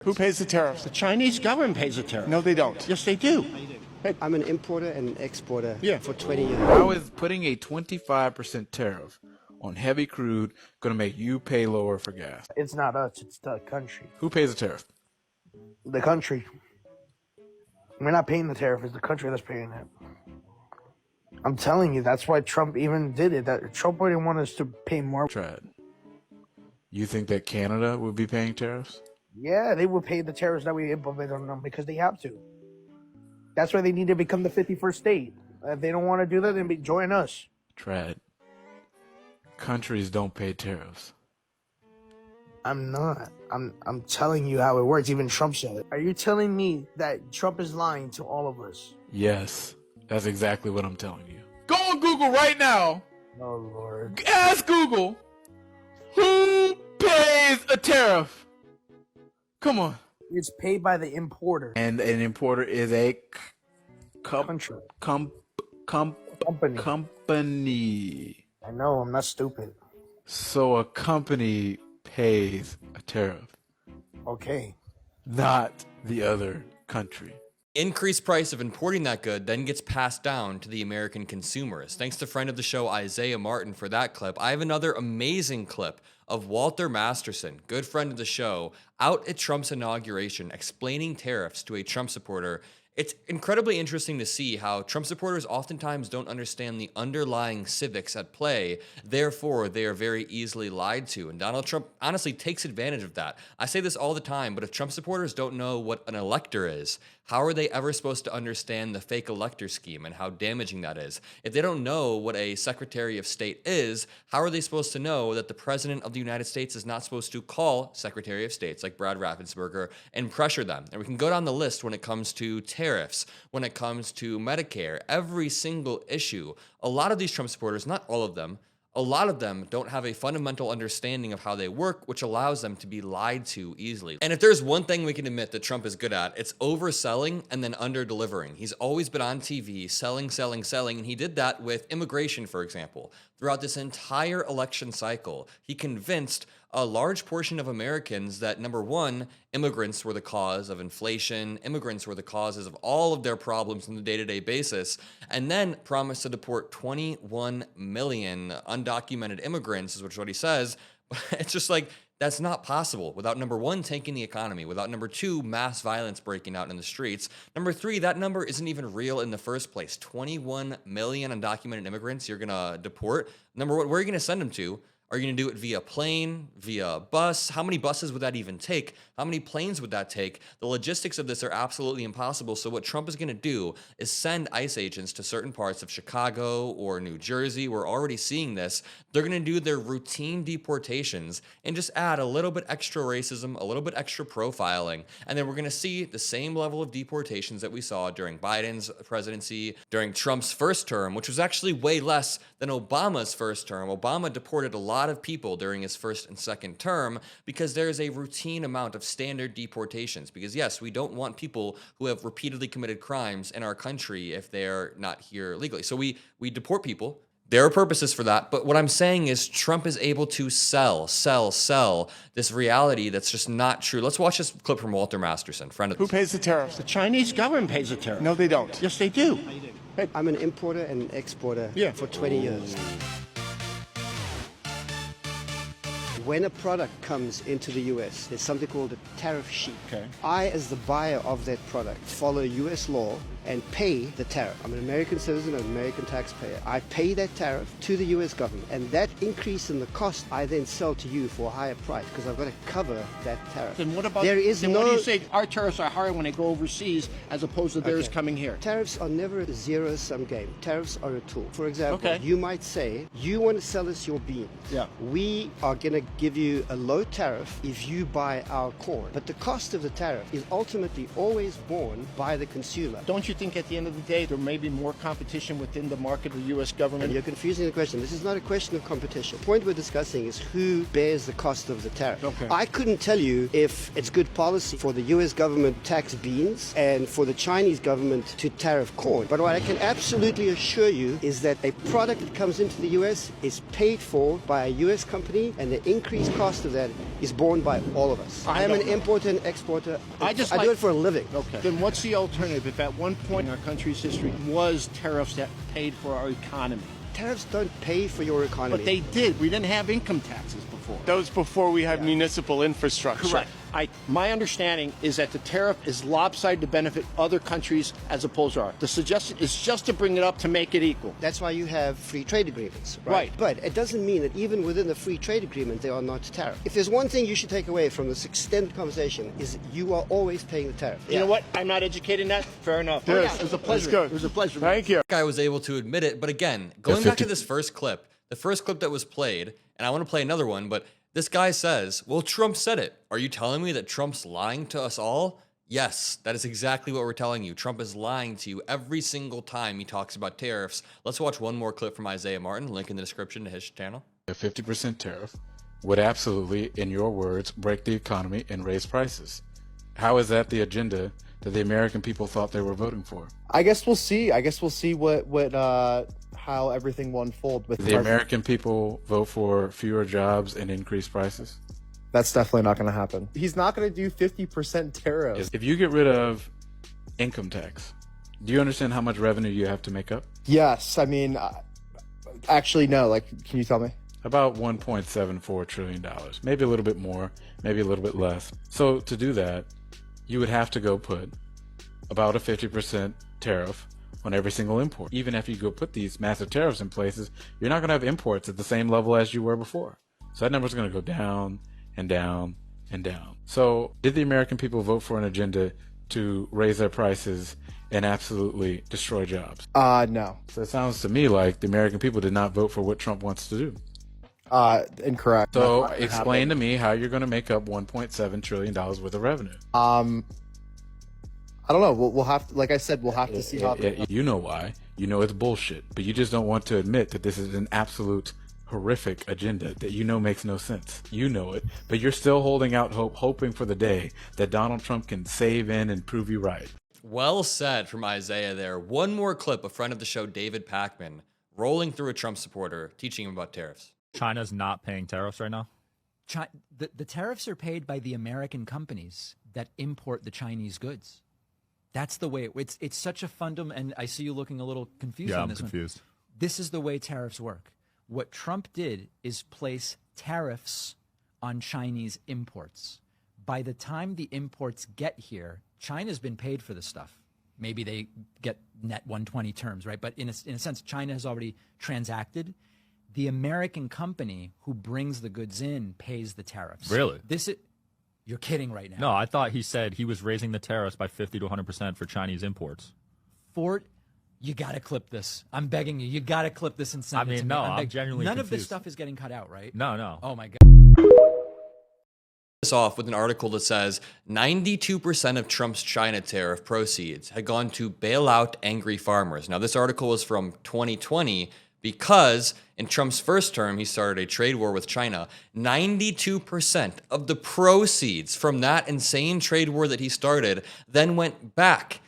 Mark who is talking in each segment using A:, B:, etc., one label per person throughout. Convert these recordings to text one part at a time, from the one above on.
A: Who pays the tariffs?
B: The Chinese government pays the tariff.
A: No, they don't.
B: Yes, they do.
C: I'm an importer and an exporter for 20 years.
D: How is putting a 25% tariff on heavy crude going to make you pay lower for gas?
E: It's not us, it's the country.
D: Who pays the tariff?
E: The country. We're not paying the tariff, it's the country that's paying it. I'm telling you, that's why Trump even did it. That Trump didn't want us to pay more.
D: Tried. You think that Canada would be paying tariffs?
E: Yeah, they will pay the tariffs that we implement on them because they have to. That's why they need to become the 51st state. If they don't want to do that, then join us.
D: Trad. Countries don't pay tariffs.
E: I'm not. I'm telling you how it works. Even Trump said it. Are you telling me that Trump is lying to all of us?
D: Yes, that's exactly what I'm telling you. Go on Google right now.
E: Oh, Lord.
D: Ask Google, who pays a tariff? Come on.
E: It's paid by the importer.
D: And an importer is a
E: Country.
D: company.
E: I know, I'm not stupid.
D: So a company pays a tariff,
E: Okay.
D: not the other country.
F: Increased price of importing that good then gets passed down to the American consumers. Thanks to friend of the show Isaiah Martin for that clip. I have another amazing clip of Walter Masterson, good friend of the show, out at Trump's inauguration explaining tariffs to a Trump supporter. It's incredibly interesting to see how Trump supporters oftentimes don't understand the underlying civics at play. Therefore, they are very easily lied to. And Donald Trump honestly takes advantage of that. I say this all the time, but if Trump supporters don't know what an elector is, how are they ever supposed to understand the fake elector scheme and how damaging that is? If they don't know what a Secretary of State is, how are they supposed to know that the President of the United States is not supposed to call Secretary of States like Brad Raffensperger and pressure them? And we can go down the list when it comes to tariffs, when it comes to Medicare, every single issue. A lot of these Trump supporters, not all of them, a lot of them don't have a fundamental understanding of how they work, which allows them to be lied to easily. And if there's one thing we can admit that Trump is good at, it's overselling and then under-delivering. He's always been on TV selling, and he did that with immigration, for example. Throughout this entire election cycle, he convinced a large portion of Americans that, number one, immigrants were the cause of inflation, immigrants were the causes of all of their problems on the day-to-day basis, and then promised to deport 21 million undocumented immigrants, which is what he says. But it's just like, that's not possible without, number one, tanking the economy, without, number two, mass violence breaking out in the streets. Number three, that number isn't even real in the first place. 21 million undocumented immigrants you're going to deport. Number one, where are you going to send them to? Are you going to do it via plane, via bus? How many buses would that even take? How many planes would that take? The logistics of this are absolutely impossible. So what Trump is going to do is send ICE agents to certain parts of Chicago or New Jersey. We're already seeing this. They're going to do their routine deportations and just add a little bit extra racism, a little bit extra profiling. And then we're going to see the same level of deportations that we saw during Biden's presidency, during Trump's first term, which was actually way less than Obama's first term. Obama deported a lot of people during his first and second term because there is a routine amount of standard deportations. Because yes, we don't want people who have repeatedly committed crimes in our country if they're not here legally. So we deport people. There are purposes for that. But what I'm saying is Trump is able to sell this reality that's just not true. Let's watch this clip from Walter Masterson, friend of
A: Who pays the tariffs?
B: The Chinese government pays the tariff.
A: No, they don't.
B: Yes, they do.
C: I'm an importer and an exporter for 20 years. When a product comes into the U.S., there's something called a tariff sheet.
A: Okay.
C: I, as the buyer of that product, follow U.S. law and pay the tariff. I'm an American citizen, an American taxpayer. I pay that tariff to the U.S. government, and that increase in the cost, I then sell to you for a higher price because I've got to cover that tariff.
B: Then what about?
C: There is
B: then
C: no.
B: What do you say? Our tariffs are higher when they go overseas as opposed to theirs coming here.
C: Tariffs are never a zero-sum game. Tariffs are a tool. For example,
B: Okay.
C: you might say, you want to sell us your beans.
B: Yeah.
C: We are going to give you a low tariff if you buy our corn. But the cost of the tariff is ultimately always borne by the consumer.
B: Don't you think at the end of the day there may be more competition within the market of the U.S. government?
C: And you're confusing the question. This is not a question of competition. The point we're discussing is who bears the cost of the tariff.
B: Okay.
C: I couldn't tell you if it's good policy for the U.S. government to tax beans and for the Chinese government to tariff corn. But what I can absolutely assure you is that a product that comes into the U.S. is paid for by a U.S. company, and the increased cost of that is borne by all of us. I am an importer and exporter. I do it for a living.
B: Okay. Then what's the alternative if at one point in our country's history was tariffs that paid for our economy?
C: Tariffs don't pay for your economy.
B: But they did. We didn't have income taxes before.
A: That was before we had municipal infrastructure.
B: Correct. My understanding is that the tariff is lopsided to benefit other countries as opposed to ours. The suggestion is just to bring it up to make it equal.
C: That's why you have free trade agreements, right?
B: Right.
C: But it doesn't mean that even within the free trade agreement, they are not tariff. If there's one thing you should take away from this extended conversation is you are always paying the tariff.
B: You know what? I'm not educated in that. Fair enough.
A: Yes.
B: It was a pleasure.
A: Let's go.
B: It was a pleasure.
A: Thank you.
F: I was able to admit it, but again, going back to this first clip, the first clip that was played, and I want to play another one, but this guy says, well, Trump said it. Are you telling me that Trump's lying to us all? Yes, that is exactly what we're telling you. Trump is lying to you every single time he talks about tariffs. Let's watch one more clip from Isaiah Martin, link in the description to his channel.
D: A 50% tariff would absolutely, in your words, break the economy and raise prices. How is that the agenda that the American people thought they were voting for?
G: I guess we'll see. I guess we'll see how everything will unfold. With
D: The American people vote for fewer jobs and increased prices?
G: That's definitely not going to happen. He's not going to do 50% tariffs.
D: If you get rid of income tax, do you understand how much revenue you have to make up?
G: Yes, I mean, actually, no. Like, can you tell me?
D: About $1.74 trillion, maybe a little bit more, maybe a little bit less. So to do that, you would have to go put about a 50% tariff on every single import. Even if you go put these massive tariffs in places, you're not going to have imports at the same level as you were before. So that number's going to go down and down and down. So did the American people vote for an agenda to raise their prices and absolutely destroy jobs?
G: No.
D: So it sounds to me like the American people did not vote for what Trump wants to do.
G: Incorrect.
D: So explain to me how you're going to make up $1.7 trillion worth of revenue.
G: I don't know. We'll have to, like I said, we'll have to see how.
D: You know why. You know it's bullshit, but you just don't want to admit that this is an absolute horrific agenda that you know makes no sense. You know it, but you're still holding out hope, hoping for the day that Donald Trump can save in and prove you right.
F: Well said from Isaiah there. One more clip, a friend of the show, David Pakman, rolling through a Trump supporter, teaching him about tariffs.
H: China's not paying tariffs right now?
I: The tariffs are paid by the American companies that import the Chinese goods. That's the way it's such a fundamental, and I see you looking a little confused on this one. Yeah, I'm confused. This is the way tariffs work. What Trump did is place tariffs on Chinese imports. By the time the imports get here, China's been paid for the stuff. Maybe they get net 120 terms, right? But in a sense, China has already transacted. The American company who brings the goods in pays the tariffs.
H: Really?
I: You're kidding right now.
H: No, I thought he said he was raising the tariffs by 50 to 100% for Chinese imports.
I: You got to clip this. I'm begging you. You got to clip this and send it to me.
H: I'm genuinely
I: None
H: confused.
I: of this stuff is getting cut out, right?
H: No.
I: Oh, my God.
F: This off with an article that says 92% of Trump's China tariff proceeds had gone to bail out angry farmers. Now, this article was from 2020 because in Trump's first term, he started a trade war with China. 92% of the proceeds from that insane trade war that he started then went back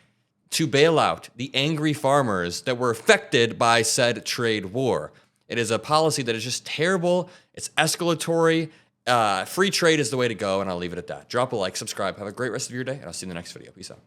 F: to bail out the angry farmers that were affected by said trade war. It is a policy that is just terrible. It's escalatory. Free trade is the way to go, and I'll leave it at that. Drop a like, subscribe, have a great rest of your day, and I'll see you in the next video. Peace out.